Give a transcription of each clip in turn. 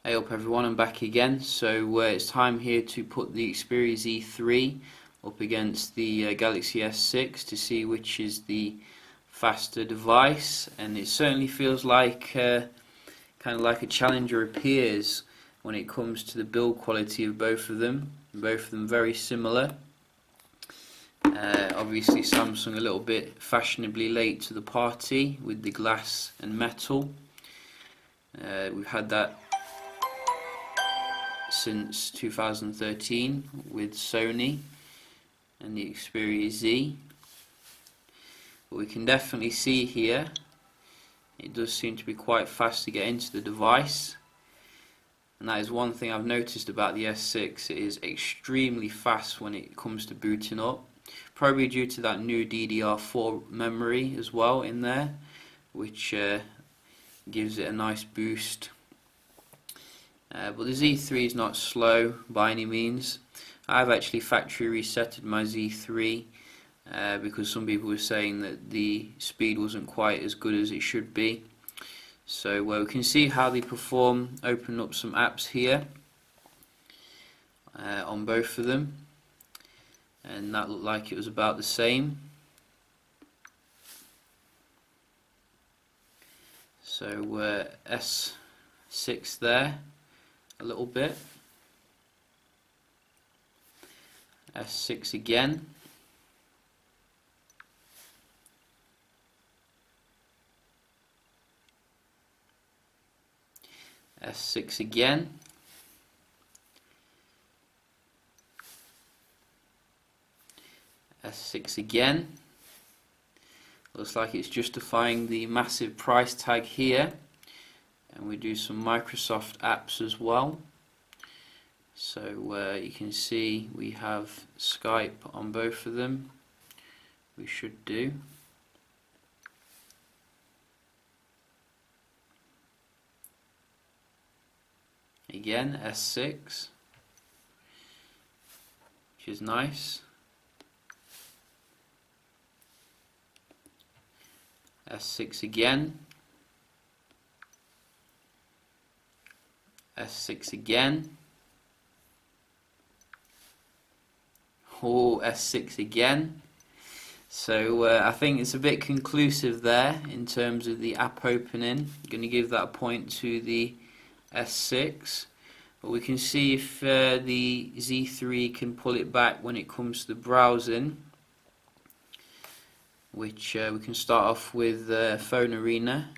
Hey up everyone, I'm back again. So it's time here to put the Xperia Z3 up against the Galaxy S6 to see which is the faster device, and it certainly feels like kind of like a challenger appears when it comes to the build quality of both of them. Both of them very similar. Obviously Samsung a little bit fashionably late to the party with the glass and metal. We've had that since 2013 with Sony and the Xperia Z. But we can definitely see here it does seem to be quite fast to get into the device, and that is one thing I've noticed about the S6. It is extremely fast when it comes to booting up, probably due to that new DDR4 memory as well in there, which gives it a nice boost. But the Z3 is not slow by any means. I've actually factory resetted my Z3 because some people were saying that the speed wasn't quite as good as it should be. So we can see how they perform. Open up some apps here on both of them, and that looked like it was about the same. So S6 there a little bit, S6 again, S6 again, S6 again. Looks like it's justifying the massive price tag here. And we do some Microsoft apps as well. So you can see we have Skype on both of them. We should do. Again, S6, which is nice. S6 again. S6 again. Oh, S6 again. So I think it's a bit conclusive there in terms of the app opening. I'm going to give that a point to the S6. But we can see if the Z3 can pull it back when it comes to the browsing, which we can start off with Phone Arena.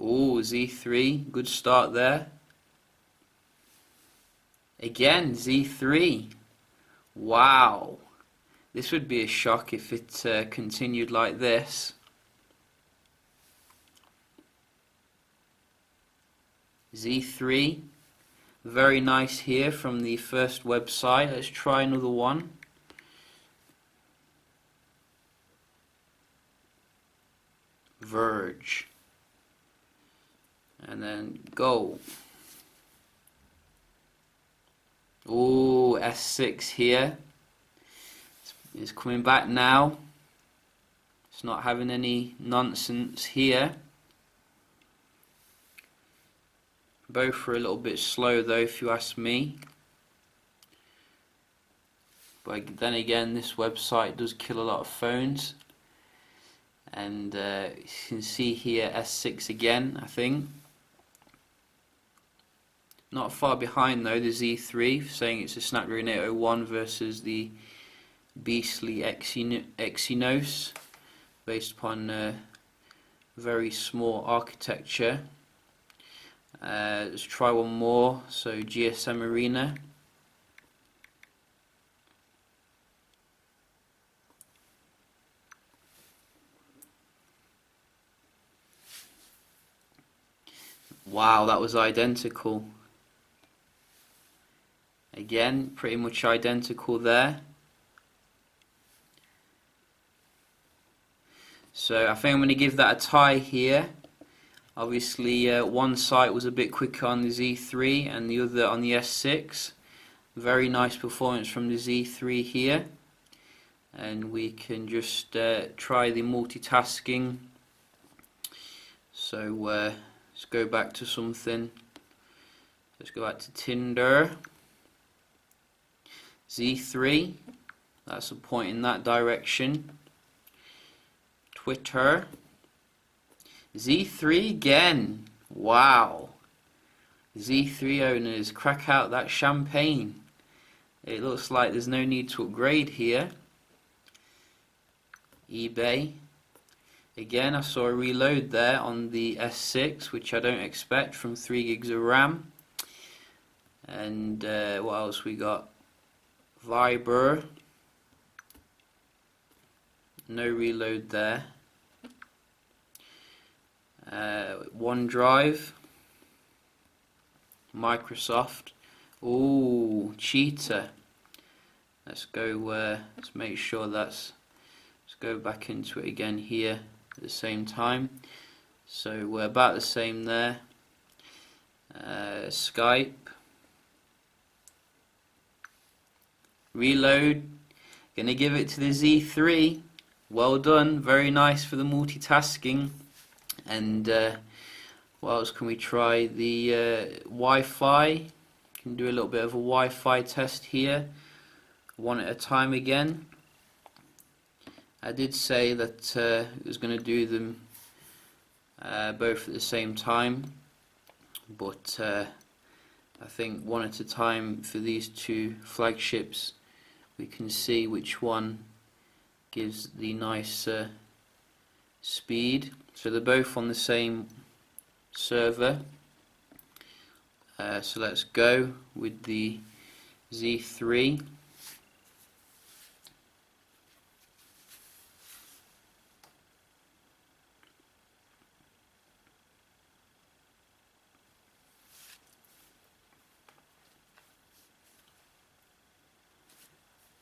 Oh, Z3, good start there. Again, Z3. Wow. This would be a shock if it continued like this. Z3. Very nice here from the first website. Let's try another one. Verge. And then go. Oh, S6 here. It's coming back now. It's not having any nonsense here. Both are a little bit slow though, if you ask me. But then again, this website does kill a lot of phones. And you can see here S6 again, I think. Not far behind though, the Z3, saying it's a Snapdragon 801 versus the beastly Exynos, based upon very small architecture. Let's try one more. So GSM Arena. Wow, that was identical. Again, pretty much identical there. So I think I'm going to give that a tie here. Obviously one site was a bit quicker on the Z3 and the other on the S6. Very nice performance from the Z3 here. and we can just try the multitasking. So let's go back to something. Let's go back to Tinder. Z3, that's a point in that direction. Twitter. Z3 again. Wow. Z3 owners, crack out that champagne. It looks like there's no need to upgrade here. eBay. Again, I saw a reload there on the S6, which I don't expect, from 3 gigs of RAM. And what else we got? Viber. No reload there. OneDrive. Microsoft. Ooh, cheater. Let's go, let's make sure let's go back into it again here at the same time. So we're about the same there. Skype. Reload. Gonna give it to the Z3. Well done, very nice for the multitasking. And what else can we try? The Wi-Fi. Can do a little bit of a Wi-Fi test here, one at a time again. I did say that it was going to do them both at the same time, but I think one at a time for these two flagships. We can see which one gives the nicer speed. So they're both on the same server. So let's go with the Z3.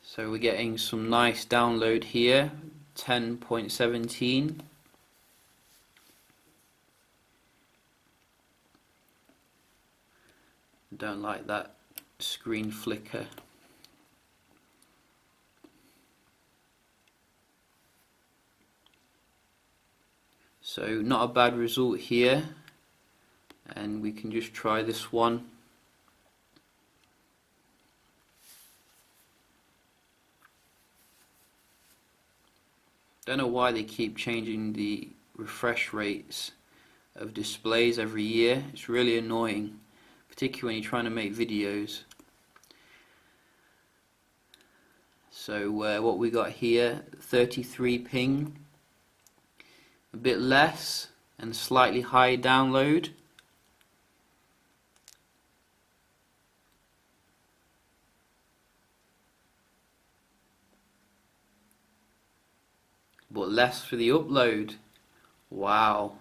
So we're getting some nice download here, 10.17. Don't like that screen flicker. So not a bad result here, and we can just try this one. Don't know why they keep changing the refresh rates of displays every year. It's really annoying, particularly when you're trying to make videos. So what we got here, 33 ping, a bit less and slightly high download. But less for the upload. Wow.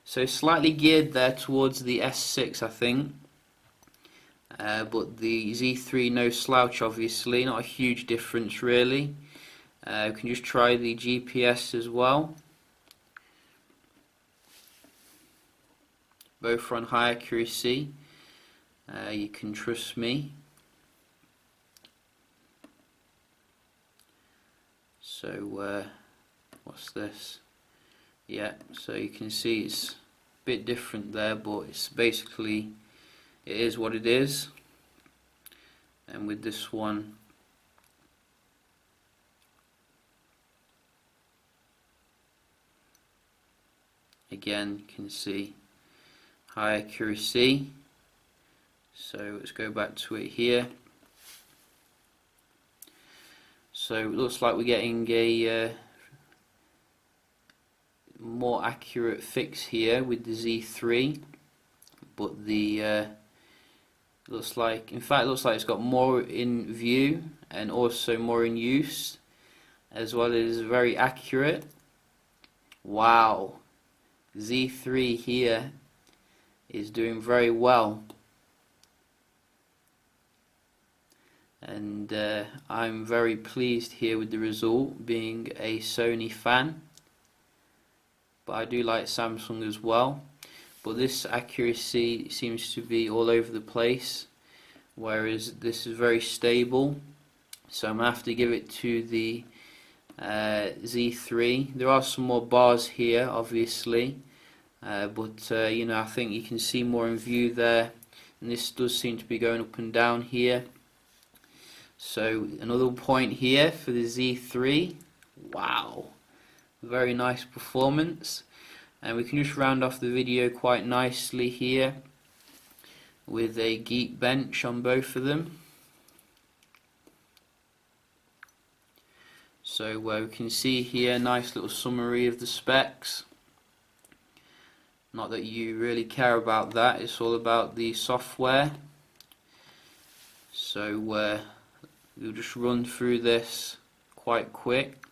So slightly geared there towards the S6, I think. But the Z3 no slouch, obviously, not a huge difference really. We can just try the GPS as well. Both are on high accuracy. You can trust me. So what's this? Yeah, so you can see it's a bit different there, but it's basically, it is what it is. And with this one, again, you can see high accuracy. So let's go back to it here. So it looks like we're getting a more accurate fix here with the Z3, but the looks like, in fact, it looks like it's got more in view and also more in use, as well as very accurate. Wow, Z3 here is doing very well, and I'm very pleased here with the result, being a Sony fan. But I do like Samsung as well. But this accuracy seems to be all over the place, whereas this is very stable. So I'm going to have to give it to the Z3. There are some more bars here, obviously, but you know, I think you can see more in view there, and this does seem to be going up and down here. So another point here for the Z3. Wow, very nice performance. And we can just round off the video quite nicely here with a geek bench on both of them. So we can see here a nice little summary of the specs. Not that you really care about that, it's all about the software. So we'll just run through this quite quick,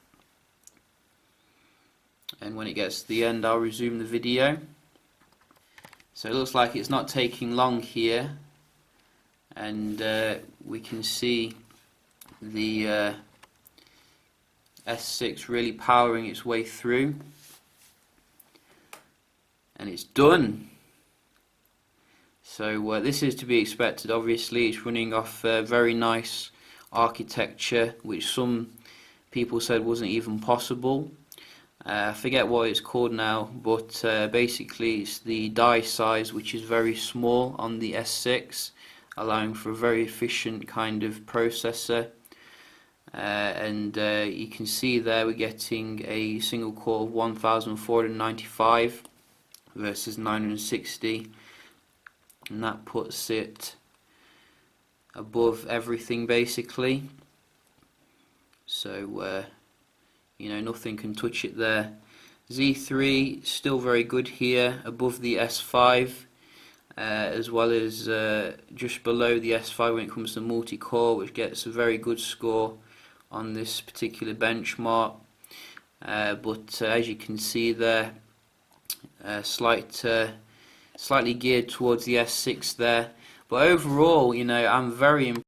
and when it gets to the end I'll resume the video. So it looks like it's not taking long here, and we can see the S6 really powering its way through, and it's done. So this is to be expected. Obviously it's running off very nice architecture, which some people said wasn't even possible. I forget what it's called now, but basically it's the die size, which is very small on the S6, allowing for a very efficient kind of processor. And you can see there we're getting a single core of 1495 versus 960, and that puts it above everything basically. So you know, nothing can touch it there. Z3 still very good here, above the S5, as well as just below the S5 when it comes to multi-core, which gets a very good score on this particular benchmark. But as you can see there, slightly geared towards the S6 there. But overall, you know, I'm very impressed